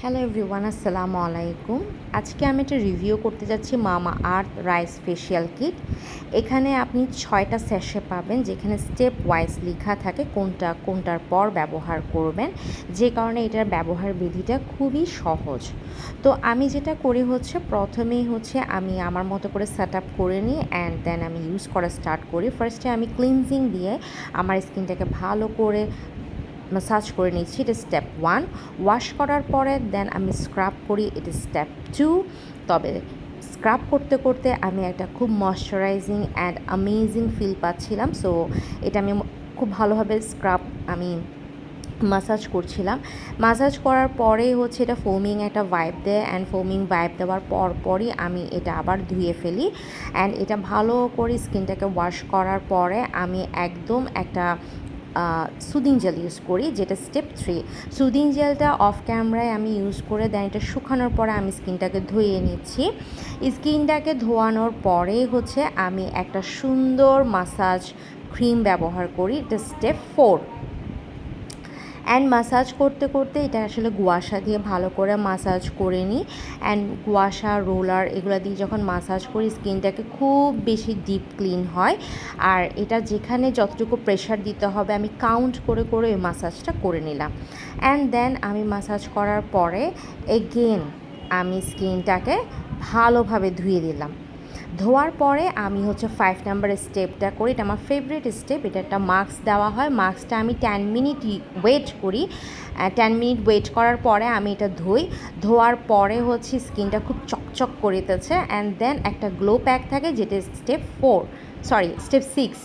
Hello everyone, আসসালামু আলাইকুম। আজকে আমি একটা রিভিউ করতে যাচ্ছি মামা আর্থ রাইস ফেশিয়াল কিট। এখানে আপনি 6টা স্যাশে পাবেন, যেখানে স্টেপ ওয়াইজ লেখা থাকে কোনটার পর ব্যবহার করবেন, যে কারণে এটার ব্যবহার বিধিটা খুবই সহজ। তো আমি যেটা করি হচ্ছে, প্রথমেই হচ্ছে আমি আমার মতো করে সেট আপ করে নিই অ্যান্ড দেন আমি ইউজ করা স্টার্ট করি। ফার্স্টে আমি ক্লিনজিং দিয়ে আমার স্কিনটাকে ভালো করে ম্যাসাজ করে নিচ্ছি, এটা স্টেপ 1। ওয়াশ করার পরে দেন আমি স্ক্রাব করি, এটা স্টেপ 2। তবে স্ক্রাব করতে করতে আমি একটা খুব ময়শ্চারাইজিং অ্যান্ড অ্যামেজিং ফিল পাচ্ছিলাম। সো এটা আমি খুব ভালোভাবে আমি মাসাজ করছিলাম। মাসাজ করার পরেই হচ্ছে এটা ফোমিং একটা ভাইব দেয়, অ্যান্ড ফোমিং ভাইব দেওয়ার পরই আমি এটা আবার ধুয়ে ফেলি। অ্যান্ড এটা ভালো করে স্কিনটাকে ওয়াশ করার পরে আমি একদম একটা সুদিং জেল ইউজ করি, যেটা স্টেপ 3। সুদিং জেলটা অফ ক্যামেরায় আমি ইউজ করে দেন এটা শুকানোর পরে আমি স্কিনটাকে ধুয়ে নিচ্ছি। স্কিনটাকে ধোয়ানোর পরে হচ্ছে আমি একটা সুন্দর মাসাজ ক্রিম ব্যবহার করি, এটা স্টেপ 4। অ্যান্ড মাসাজ করতে করতে এটা আসলে গুয়াশা দিয়ে ভালো করে মাসাজ করে নিই। অ্যান্ড গুয়াশা, রোলার এগুলো দিয়ে যখন মাসাজ করি স্কিনটাকে খুব বেশি ডিপ ক্লিন হয়। আর এটা যেখানে যতটুকু প্রেশার দিতে হবে আমি কাউন্ট করে করে ওই মাসাজটা করে নিলাম। অ্যান্ড দেন আমি মাসাজ করার পরে এগেন আমি স্কিনটাকে ভালোভাবে ধুয়ে দিলাম। ধোয়ার পরে আমি হচ্ছে 5 নাম্বারের স্টেপটা করি, এটা আমার ফেভারিট স্টেপ। এটা একটা মাস্ক দেওয়া হয়, মাস্কটা আমি 10 মিনিট ওয়েট করি। 10 মিনিট ওয়েট করার পরে আমি এটা ধুই। ধোয়ার পরে হচ্ছে স্কিনটা খুব চকচক করিতেছে। অ্যান্ড দেন একটা গ্লো প্যাক থাকে, যেটা স্টেপ 6।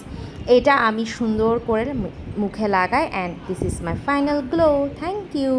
এটা আমি সুন্দর করে মুখে লাগাই, and this is my final glow. Thank you.